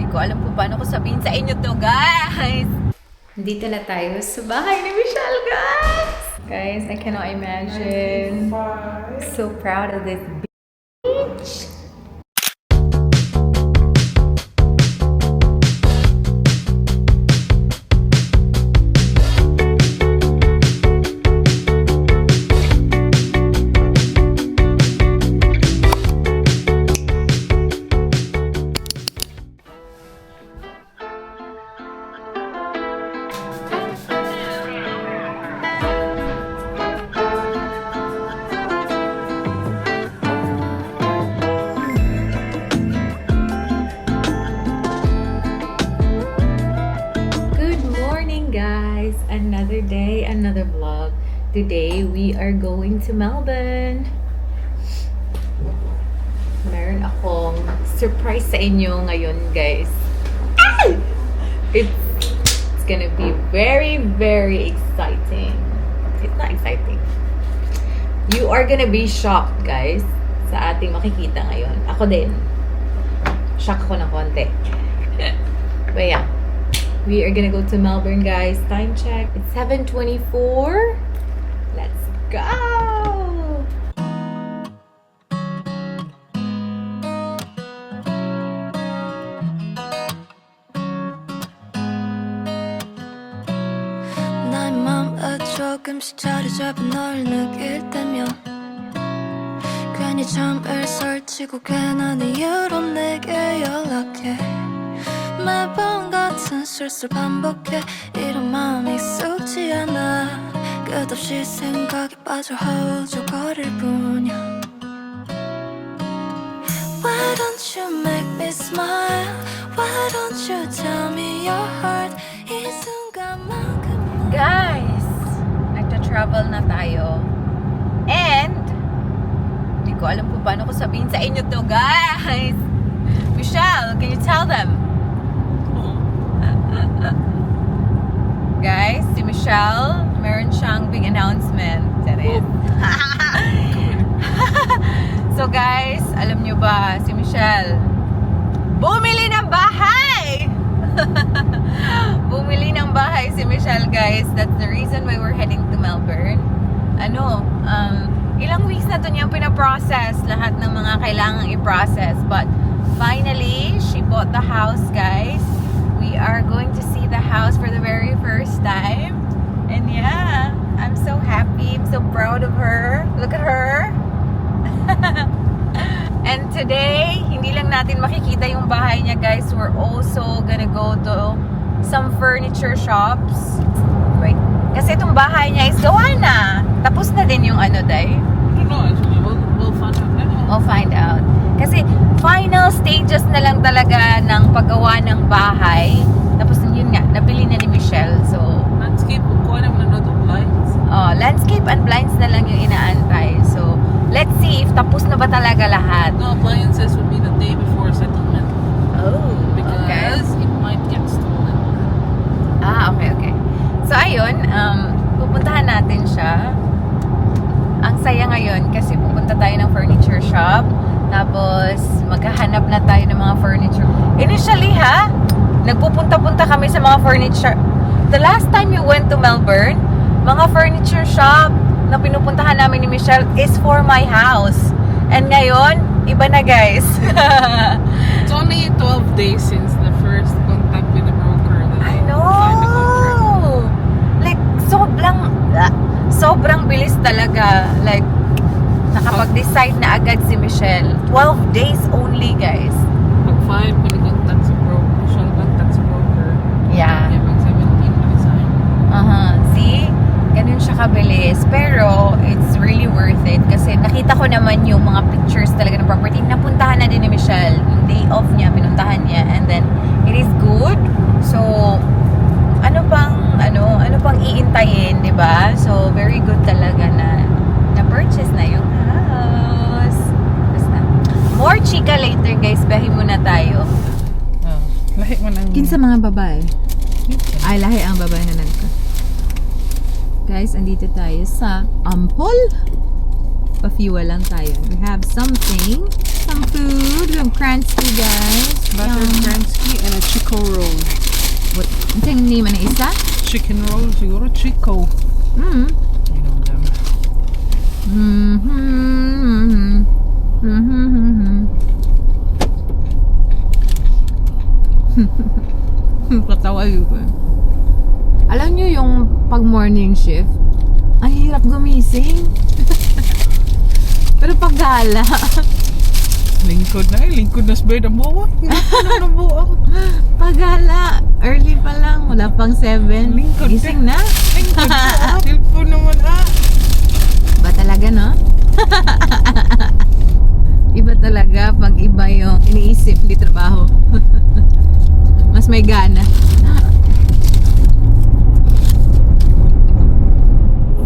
ko alam kung paano ko sabihin sa inyo to, guys. Dito na tayo sa bahay ni Michelle, guys. Guys, I cannot imagine. So proud of this beach. Another day, another vlog. Today, we are going to Melbourne. Meron akong surprise sa inyo ngayon, guys. It's gonna be very, very exciting. It's not exciting. You are gonna be shocked, guys, sa ating makikita ngayon. Ako din. Shock ako ng konti. But yeah. We are gonna go to Melbourne, guys. Time check. It's 7:24. Let's go! 나의 맘에 조금씩 자리 잡은 널 느낄 때면 괜히 잠을 설치고 괜한 이유로 내게 연락해 매번 같은 실수를 반복해 이런 마음이 익숙지 않아 끝없이 생각에 빠져 허우적거릴 뿐이야 Why don't you make me smile Why don't you tell me your heart 이 순간만큼 Guys! Nagta-travel na tayo. And hindi ko alam kung paano ko sabihin sa inyo to, guys! Michelle, can you tell them? Guys, si Michelle, meron siyang big announcement. So guys, alam nyo ba, si Michelle, bumili ng bahay! Bumili ng bahay si Michelle, guys. That's the reason why we're heading to Melbourne. Ilang weeks na to niyang pinaprocess lahat ng mga kailangang i-process. But finally, she bought the house, guys. We are going to see the house for the very first time. And yeah, I'm so happy. I'm so proud of her. Look at her. And today, hindi lang natin makikita yung bahay niya, guys. We're also gonna go to some furniture shops. Wait. Kasi itong bahay niya is gawa na. Tapos na din yung ano, day. No, actually, we'll find out now. We'll find out. Kasi final stages na lang talaga ng paggawa ng bahay. Tapos yun nga, nabili na ni Michelle. So, Landscape, kuha naman na itong lights. landscape and blinds na lang yung inaantay. So, let's see if tapos na ba talaga lahat. No, appliances would be the day before settlement. Oh, Because it might get stolen. okay. So, ayun, pupuntahan natin siya. Ang saya ngayon kasi pupunta tayo ng furniture shop. Tapos, maghahanap na tayo ng mga furniture. Initially, nagpupunta-punta kami sa mga furniture. The last time you went to Melbourne, mga furniture shop na pinupuntahan namin ni Michelle is for my house. And ngayon, iba na, guys. It's only 12 days since the first contact with the broker that I signed the contract. know! Like, sobrang bilis talaga. Like, nakapag-decide na agad si Michelle. 12 days only, guys. Pag 5, pag-contact sa broker, siya contact sa broker. Yeah. Yeah, pag 17, pag-sign. See? Ganun siya kabilis. Pero, it's really worth it. Kasi nakita ko naman yung mga pictures talaga ng property. Napuntahan na din ni Michelle. Yung day off niya, pinuntahan niya. And then, it is good. So, ano pang iintayin, di ba? So, very good talaga na purchase na yung house. Basta. More chika later, guys. Bahi muna tayo. Lahi mo ng... Kinsa mga babae? Ay, lahi ang babae na nagka. Guys, andito tayo sa Ampol. Pa-fuel lang tayo. We have something. Some food. We have Kransky, guys. Butter Yum. Kransky and a that? Chicken roll, siguro Chico. Mm. You know them. Mm-hmm. Mm-hmm. Katawa yun ko. Alam nyo yung pag morning shift, ang hirap gumising. Pero pag gala, Lingkod na sa bed ang buwan. Ang buwan. pag gala, early pa lang, wala pang 7. Lingkod Gising na. Lingkod na. Tilpo naman Iba talaga, no? Iba talaga pag iba yung iniisip di trabaho. Mas may gana.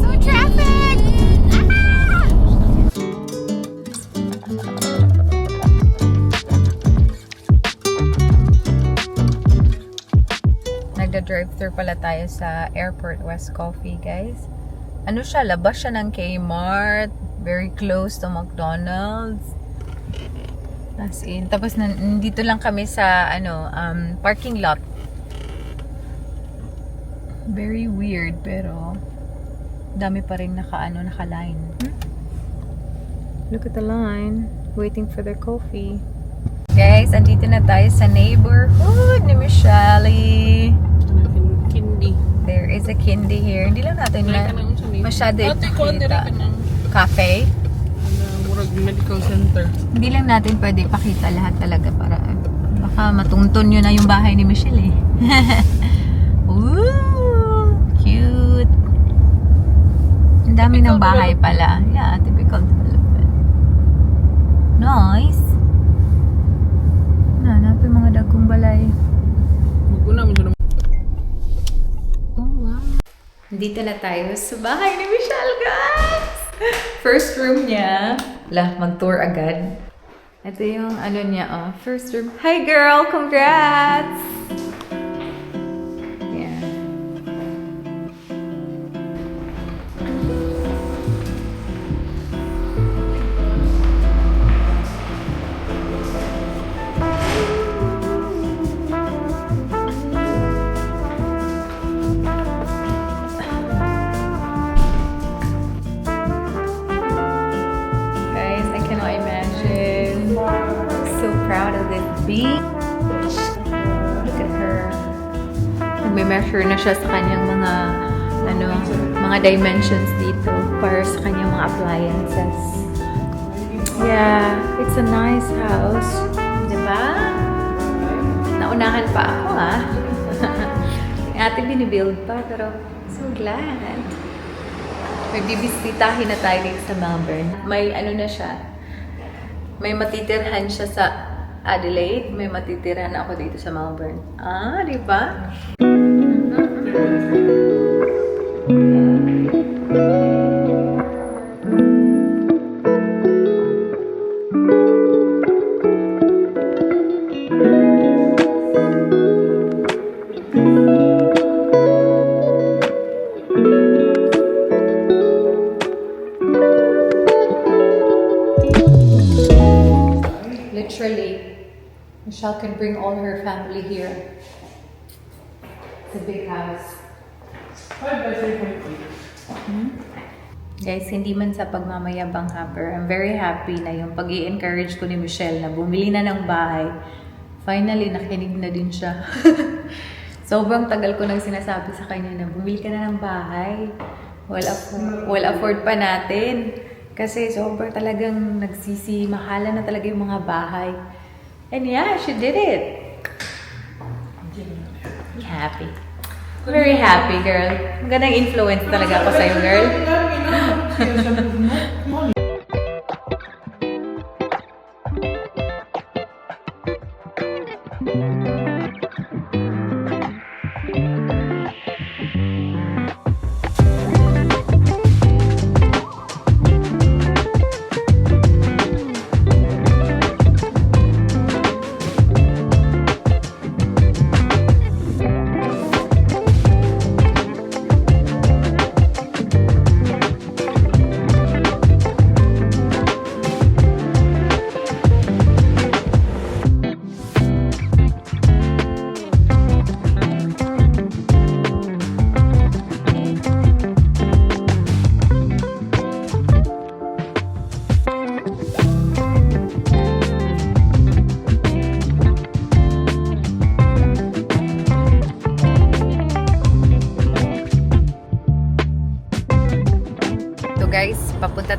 So traffic! Nagda-drive-thru pala tayo sa Airport West Coffee, guys. Ano siya? Labas siya ng Kmart. Very close to McDonald's. As in. Tapos nandito lang kami sa parking lot. Very weird, pero dami pa rin naka-line. Look at the line. Waiting for their coffee. Guys, andito na tayo sa neighborhood ni Michelle. Kindi. There is a candy here. Hindi lang natin na masyado Ate ko, ano ipakita. rin ka ng Cafe. Murag Medical Center. Hindi lang natin pwede ipakita lahat talaga para baka matungton nyo na yung bahay ni Michelle eh. Ooh, cute. Ang dami ng bahay pala. Yeah, typical development. Nice. Hanapin mga dagkong balay. Mag-una mo siya naman. Oh, wow. Dito na tayo sa bahay ni Michelle, guys! First room niya. Mag-tour agad. Ito yung niya, first room. Hi, girl! Congrats! Yeah. Beach. Look at her. Nagme-measure na siya sa kanyang mga dimensions dito para sa kanyang mga appliances. Yeah, it's a nice house. Diba? Naunahan pa ako, Yung ate binibuild pa, pero so glad. May bibisitahin na tayo dito sa Melbourne. May na siya. May matitirhan siya sa Adelaide, may matitirahan ako dito sa Melbourne. Di ba? Literally, Michelle can bring all her family here. It's a big house. Guys, hindi man sa pagmamayabang pero I'm very happy na yung pag-i-encourage ko ni Michelle na bumili na ng bahay. Finally, nakinig na din siya. Sobrang tagal ko nang sinasabi sa kanya na bumili ka na ng bahay. Well afford pa natin. Kasi sobrang talagang mahala na talaga yung mga bahay. And yeah, she did it. Be happy. Very happy, girl. Magandang influence talaga ako sa'yo, girl.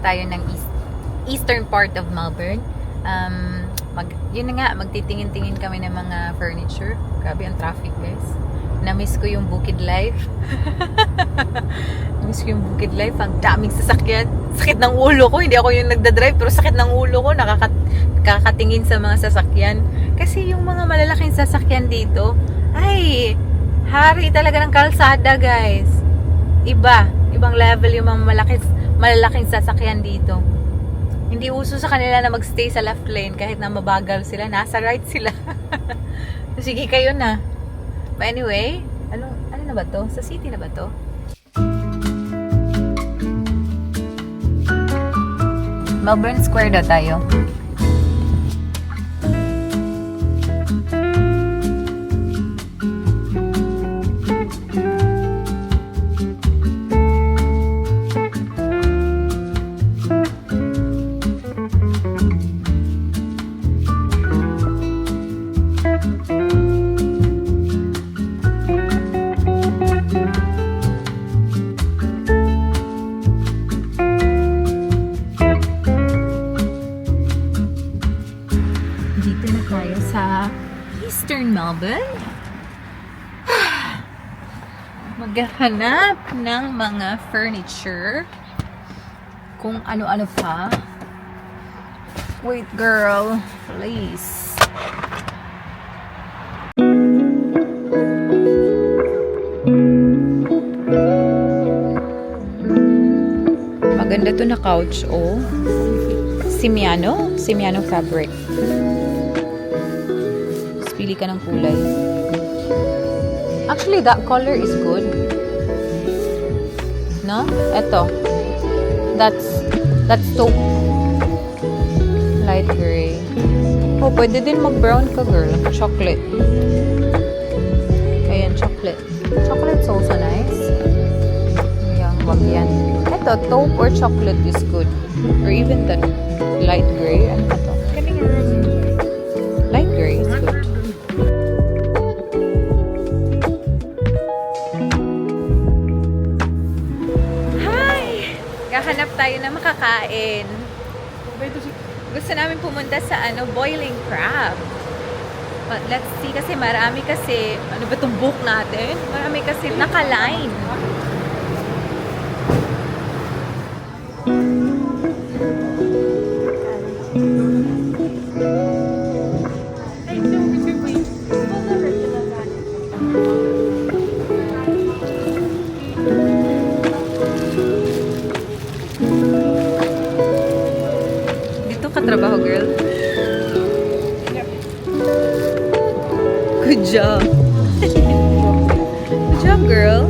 tayo ng eastern part of Melbourne. Yun na nga, magtitingin-tingin kami ng mga furniture. Grabe ang traffic, guys. Na-miss ko yung Bukid Life. Na-miss ko yung Bukid Life. Ang daming sasakyan. Sakit ng ulo ko. Hindi ako yung nagdadrive, pero sakit ng ulo ko. Nakakatingin sa mga sasakyan. Kasi yung mga malalaking sasakyan dito, ay, hari talaga ng kalsada, guys. Ibang level yung mga malalaking sasakyan dito. Hindi uso sa kanila na magstay sa left lane kahit na mabagal sila. Nasa right sila. Sige kayo na. But anyway, ano na ba to? Sa city na ba to? Melbourne Square daw tayo. Eastern Melbourne. Maghahanap ng mga furniture. Kung ano-ano pa. Wait, girl. Please. Maganda to na couch, oh. Simiano fabric. Pili ka ng kulay. Actually, that color is good. No? Eto. That's taupe. Light gray. Oh, pwede din mag-brown ka, girl. Chocolate. Ayan, chocolate. Chocolate's also nice. Ayan, wag yan. Eto, taupe or chocolate is good. Or even the light gray. Ano ba to? Light gray is good. Hanap tayo na makakain. Gusto namin pumunta sa boiling crab. But let's see kasi marami kasi ano ba itong book natin? Marami kasi naka-line. Trabaho, girl. Good job. Good job, girl.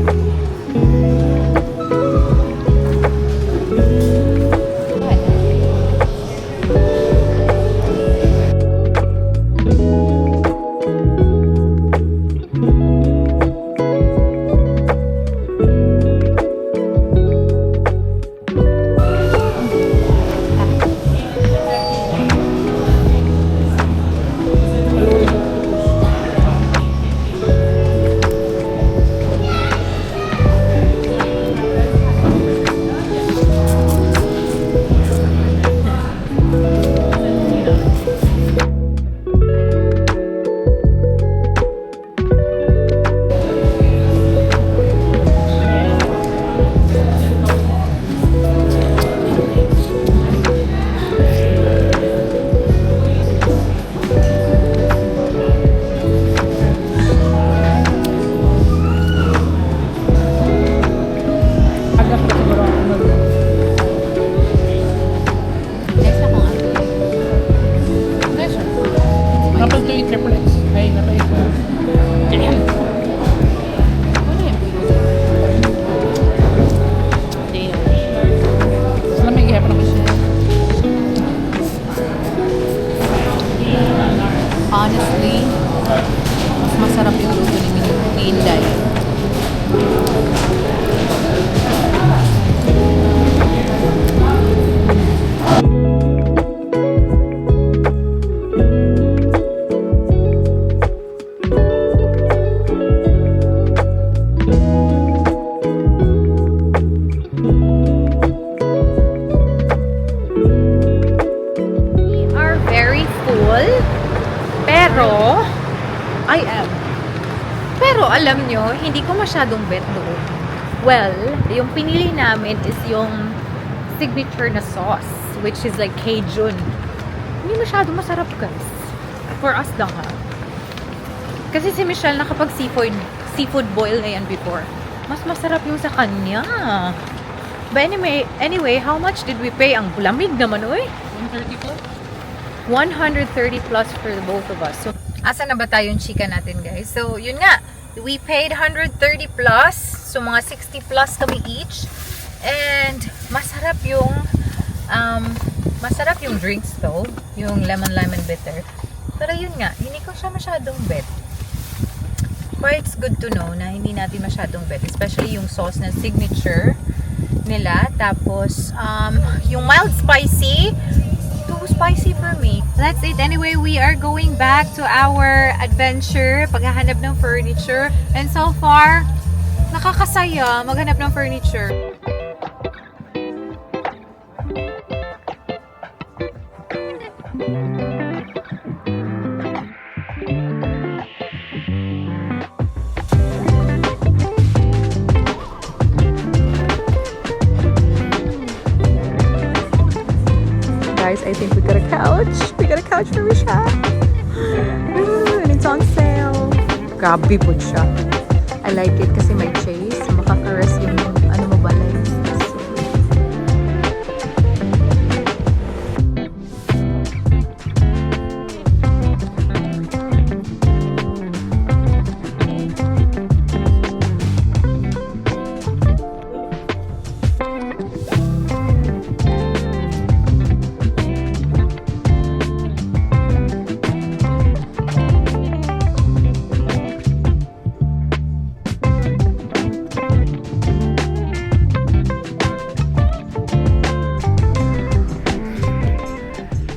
Honestly, mas masarap yung luto ni Inday. p.m. Pero alam nyo, hindi ko masyadong bet doon. Well, yung pinili namin is yung signature na sauce, which is like Cajun. Hindi masyadong masarap, guys. For us lang, ha? Kasi si Michelle nakapag seafood boil na yan before. Mas masarap yung sa kanya. But anyway, how much did we pay? Ang lamig naman, oy. 130 plus? 130 plus for the both of us. So, asa na ba tayong chika natin, guys? So, yun nga. We paid 130 plus. So, mga 60 plus kami each. And, masarap yung drinks though. Yung lemon bitter. Pero yun nga, hindi ko siya masyadong bet. But it's good to know na hindi natin masyadong bet. Especially yung sauce na signature nila. Tapos, yung mild spicy, too spicy for me. That's it. Anyway, we are going back to our adventure. Paghahanap ng furniture. And so far, nakakasaya maghanap ng furniture. Guys, I think we got a couch. We got a couch for Michelle. And it's on sale. Grabe po siya. I like it kasi may chase. Makaka-rest yung ano mo balay.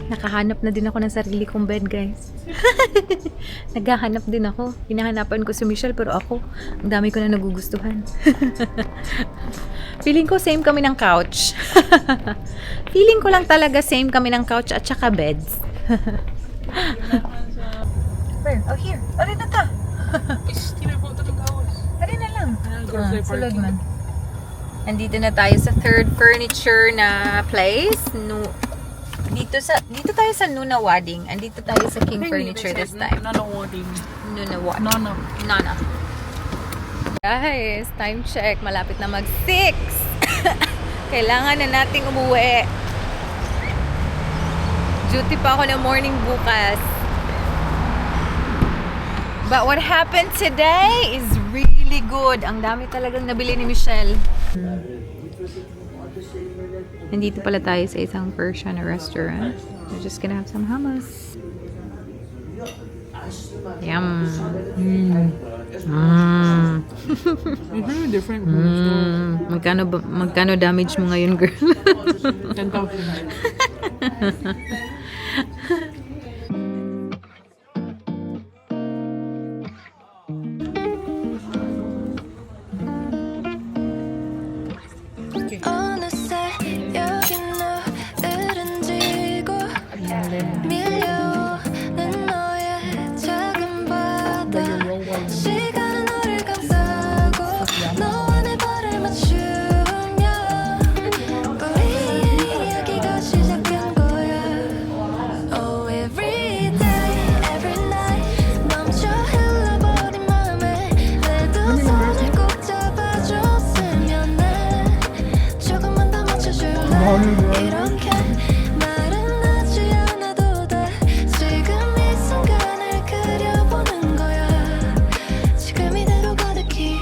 Nakahanap na din ako ng sarili kong bed, guys. Naghahanap din ako. Hinahanapan ko si Michelle, pero ako, ang dami ko na nagugustuhan. Feeling ko same kami ng couch. Feeling ko lang talaga same kami ng couch at saka beds. Where? Oh, here. Alin na ta? Alin na lang. Sulod man. Andito na tayo sa third furniture na place. Dito tayo sa Nuna Wading. Andito tayo sa King Furniture this time. Nana Wading. Nuna Wading. Nana. Guys, time check. Malapit na mag-6. Kailangan na nating umuwi. Duty pa ako ng morning bukas. But what happened today is really good. Ang dami talagang nabili ni Michelle. Nandito pala tayo sa isang Persian restaurant. We're just gonna have some hummus. Yum. It's very different. Magkano damage mo ngayon, girl? 10,000. 어느새 여긴 너들은 지고 밀려오는 너의 작은 바다 시간은 너를 감싸고 너와 내 발을 맞추며 우리의 이야기가 시작된 거야. Oh, every day, every night 멈춰 흘러버린 맘에 내 두 손을 꼭 잡아줬으면 해. 조금만 더 맞춰줄래? 이렇게 말은 하지 않아도 돼. 지금 이 순간을 그려보는 거야. 지금 이대로 가득히.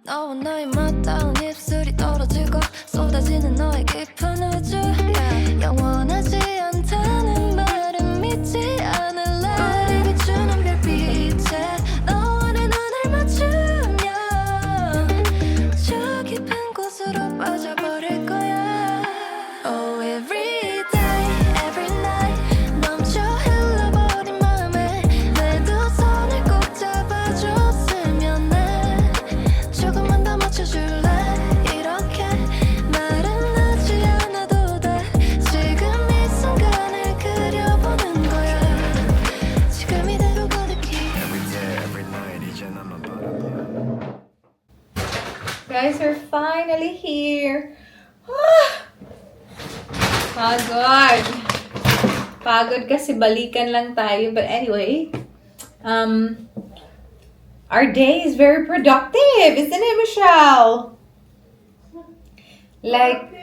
너와 너의 맞닿은 입술이 떨어지고 쏟아지는 너의 깊은 우주. 영원하지 않다는 말은 믿지 않을래. 우리 비추는 별빛에 너와 내 눈을 맞추면 저 깊은 곳으로 빠져버릴 거야. Oh, every day, every night 멈춰 흘러버린 맘에 내 두 손을 꼭 잡아줬으면 해. 조금만 더 맞춰줄래? 이렇게 말은 Pagod. Pagod kasi balikan lang tayo. But anyway, our day is very productive, isn't it, Michelle? Like,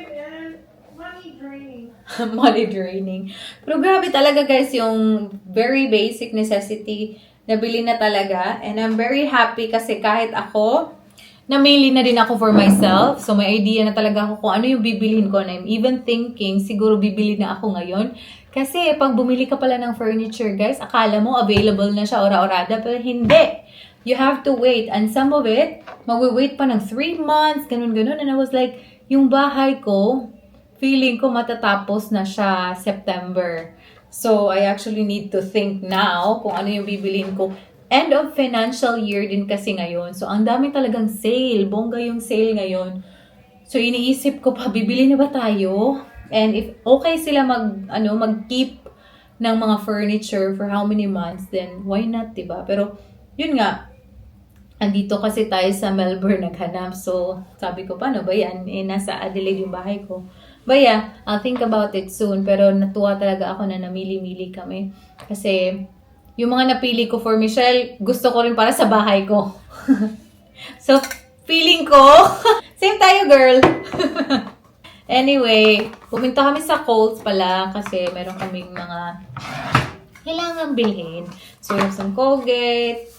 Money draining. money draining. Pero grabe talaga guys, yung very basic necessity nabili na talaga. And I'm very happy kasi kahit ako, namili na din ako for myself. So may idea na talaga ako kung ano yung bibilihin ko. And I'm even thinking, siguro bibili na ako ngayon. Kasi pag bumili ka pala ng furniture guys, akala mo available na siya ora-orada. Pero hindi. You have to wait. And some of it, magwi-wait pa ng 3 months, ganun-ganun. And I was like, yung bahay ko, feeling ko matatapos na siya September. So, I actually need to think now kung ano yung bibiliin ko. End of financial year din kasi ngayon. So, ang dami talagang sale. Bongga yung sale ngayon. So, iniisip ko pa, bibili na ba tayo? And if okay sila mag-keep ng mga furniture for how many months, then why not, diba? Pero, yun nga, andito kasi tayo sa Melbourne naghanap. So, sabi ko, paano ba yan? Nasa Adelaide yung bahay ko. But yeah, I'll think about it soon. Pero natuwa talaga ako na namili-mili kami. Kasi, yung mga napili ko for Michelle, gusto ko rin para sa bahay ko. So, feeling ko, same tayo, girl. Anyway, pumunta kami sa Coles pala kasi meron kaming mga kailangan bilhin. So, we have some Colgate,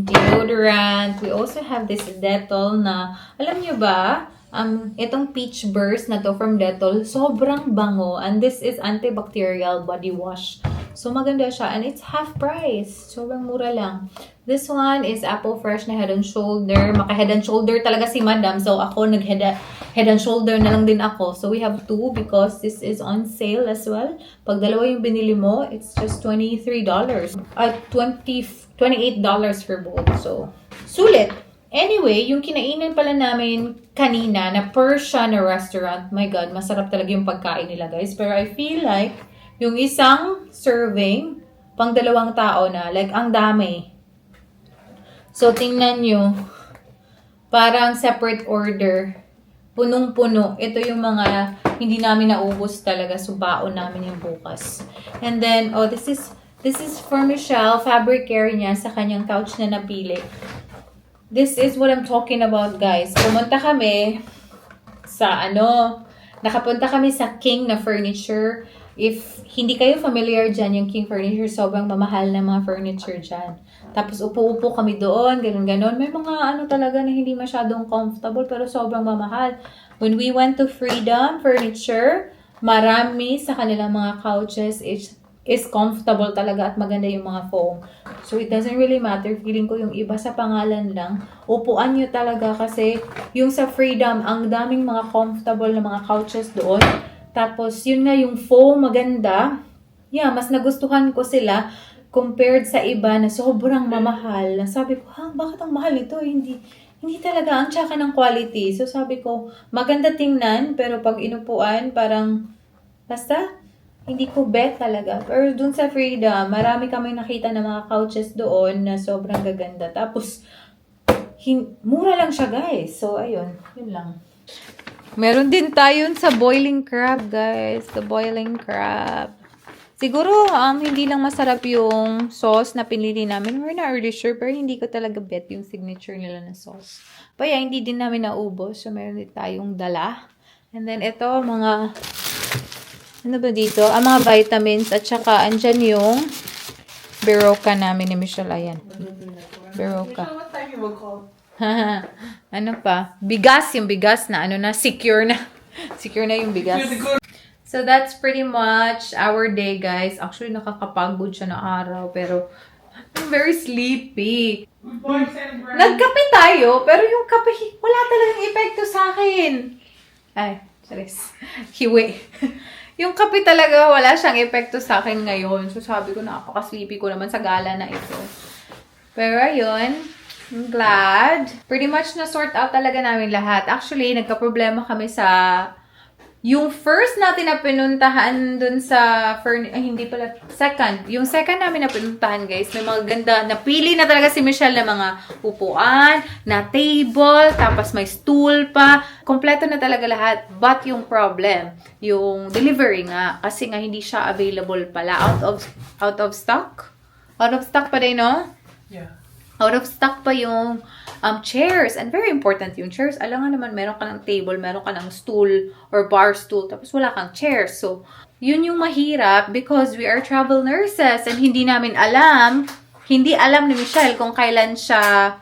deodorant. We also have this Dettol na, alam nyo ba, itong Peach Burst na to from Dettol, sobrang bango. And this is antibacterial body wash. So, maganda siya. And it's half price. Sobrang mura lang. This one is Apple Fresh na Head and Shoulder. Maka-Head and Shoulder talaga si Madam. So, ako Head and Shoulder na lang din ako. So, we have 2 because this is on sale as well. Pag dalawa yung binili mo, it's just $23. $28 for both. So, sulit. Anyway, yung kinainan pala namin kanina na Persian na restaurant, my God, masarap talaga yung pagkain nila, guys. Pero I feel like, yung isang serving, pang 2 tao na, like, ang dami. So, tingnan nyo, parang separate order, punong-puno. Ito yung mga hindi namin naubos talaga, so baon namin yung bukas. And then, oh, this is for Michelle, fabric care niya sa kanyang couch na napili. This is what I'm talking about, guys. Pumunta kami sa nakapunta kami sa King na furniture. If hindi kayo familiar dyan, yung King Furniture, sobrang mamahal na mga furniture dyan. Tapos upo-upo kami doon, ganun-ganun. May mga talaga na hindi masyadong comfortable, pero sobrang mamahal. When we went to Freedom Furniture, marami sa kanilang mga couches is comfortable talaga at maganda yung mga foam. So, it doesn't really matter. Feeling ko yung iba sa pangalan lang. Upuan nyo talaga kasi yung sa Freedom, ang daming mga comfortable na mga couches doon. Tapos, yun nga yung foam maganda. Yeah, mas nagustuhan ko sila compared sa iba na sobrang mamahal. Sabi ko, bakit ang mahal ito? Hindi talaga ang tsaka ng quality. So, sabi ko, maganda tingnan, pero pag inupuan, parang, basta, hindi ko bet talaga. Pero dun sa Freedom, marami kami nakita na mga couches doon na sobrang gaganda. Tapos, mura lang siya, guys. So, ayun. Yun lang. Meron din tayo sa boiling crab, guys. The boiling crab. Siguro, hindi lang masarap yung sauce na pinili namin. We're not really sure, pero hindi ko talaga bet yung signature nila na sauce. But yeah, hindi din namin naubos. So, meron din tayong dala. And then, ito, mga... Ano ba dito? Ang mga vitamins at saka andyan yung Berocca namin ni Michelle. Ayan. Berocca. What time you will call? Ano pa? Bigas. Yung bigas na secure na. Secure na yung bigas. So that's pretty much our day, guys. Actually, nakakapagod siya na araw. Pero I'm very sleepy. Nagkape tayo. Pero yung kape, wala talagang epekto sa akin. Ay, charis. Hiwi. Yung kape talaga, wala siyang epekto sa akin ngayon. So, sabi ko, napaka-sleepy ko naman sa gala na ito. Pero, ayun. I'm glad. Pretty much na-sort out talaga namin lahat. Actually, nagka-problema kami sa Yung first natin na pinuntahan dun sa, hindi pala, second. Yung second namin na pinuntahan, guys, may mga ganda, napili na talaga si Michelle na mga upuan, na table, tapos may stool pa. Kompleto na talaga lahat. But yung problem, yung delivery nga, kasi nga hindi siya available pala. Out of stock? Out of stock pa din, no? Yeah. Out of stock pa yung chairs. And very important yung chairs. Alam nga naman, meron ka ng table, meron ka ng stool or bar stool, tapos wala kang chairs. So, yun yung mahirap because we are travel nurses and hindi alam ni Michelle kung kailan siya,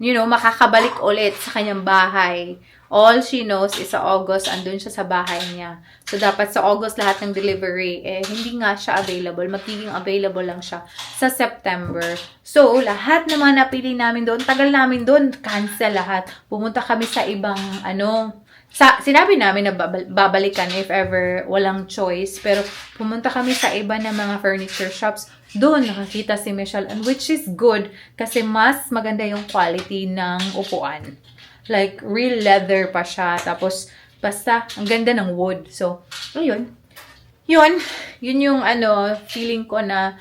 makakabalik ulit sa kanyang bahay. All she knows is sa August, andun siya sa bahay niya. So, dapat sa August lahat ng delivery, hindi nga siya available. Magiging available lang siya sa September. So, lahat ng mga napili namin doon, tagal namin doon, cancel lahat. Pumunta kami sa ibang, sinabi namin na babalikan if ever walang choice. Pero, pumunta kami sa iba na mga furniture shops. Doon, nakakita si Michelle, and which is good kasi mas maganda yung quality ng upuan. Like, real leather pa siya. Tapos, basta, ang ganda ng wood. So, ayun. Yun yung feeling ko na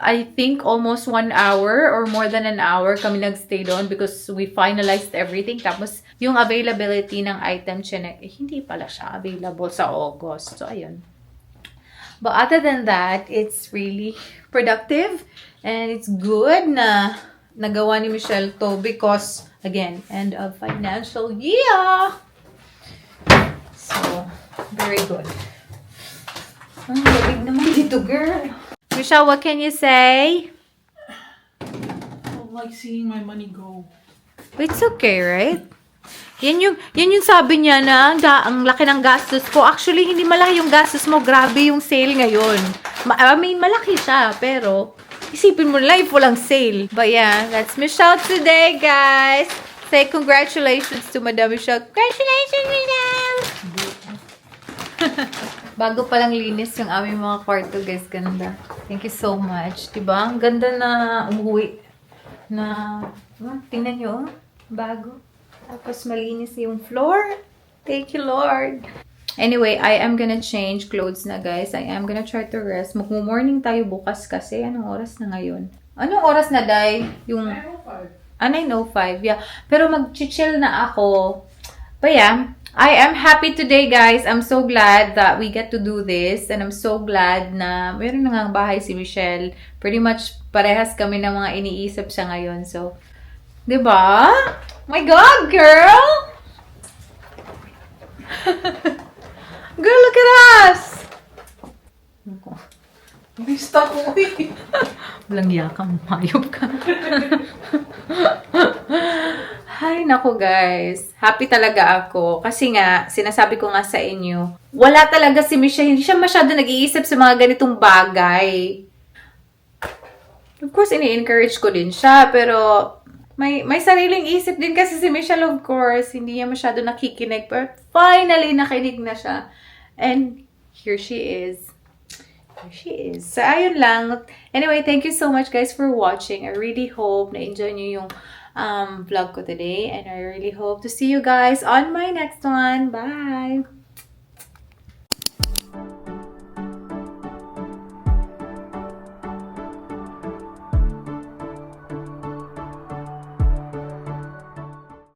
I think almost 1 hour or more than an hour kami nagstay doon because we finalized everything. Tapos, yung availability ng item chinek, hindi pala siya available sa August. So, ayun. But other than that, it's really productive and it's good na nagawa ni Michelle to because, again, end of financial year. So, very good. Ang labig naman dito, girl. Michelle, what can you say? I don't like seeing my money go. It's okay, right? Yan yung sabi niya na ang laki ng gastos ko. Actually, hindi malaki yung gastos mo. Grabe yung sale ngayon. Malaki siya, pero isipin mo live walang sale. But yeah, that's Michelle today, guys. Say congratulations to Madam Michelle. Congratulations, Michelle! Bago palang linis yung aming mga kwarto, guys. Ganda. Thank you so much. Diba? Ang ganda na umuwi. Tingnan nyo, bago. Tapos malinis yung floor. Thank you, Lord. Anyway, I am gonna change clothes na, guys. I am gonna try to rest. Mag-morning tayo bukas kasi. Anong oras na ngayon? Anong oras na, Day? Yung 9:05. Yeah. Pero mag-chill na ako. But yeah, I am happy today, guys. I'm so glad that we get to do this. And I'm so glad na mayroon na nga bahay si Michelle. Pretty much parehas kami ng mga iniisip siya ngayon. So, diba? My God, girl! Girl, look at us! Bista ko eh. Walang yakang mayop ka. Ay, naku guys. Happy talaga ako. Kasi nga, sinasabi ko nga sa inyo, wala talaga si Michelle. Hindi siya masyado nag-iisip sa mga ganitong bagay. Of course, ini-encourage ko din siya. Pero, may sariling isip din kasi si Michelle, of course. Hindi niya masyado nakikinig. But finally, nakinig na siya. And here she is. Here she is. So, ayun lang. Anyway, thank you so much guys for watching. I really hope na-enjoy niyo yung vlog ko today. And I really hope to see you guys on my next one. Bye!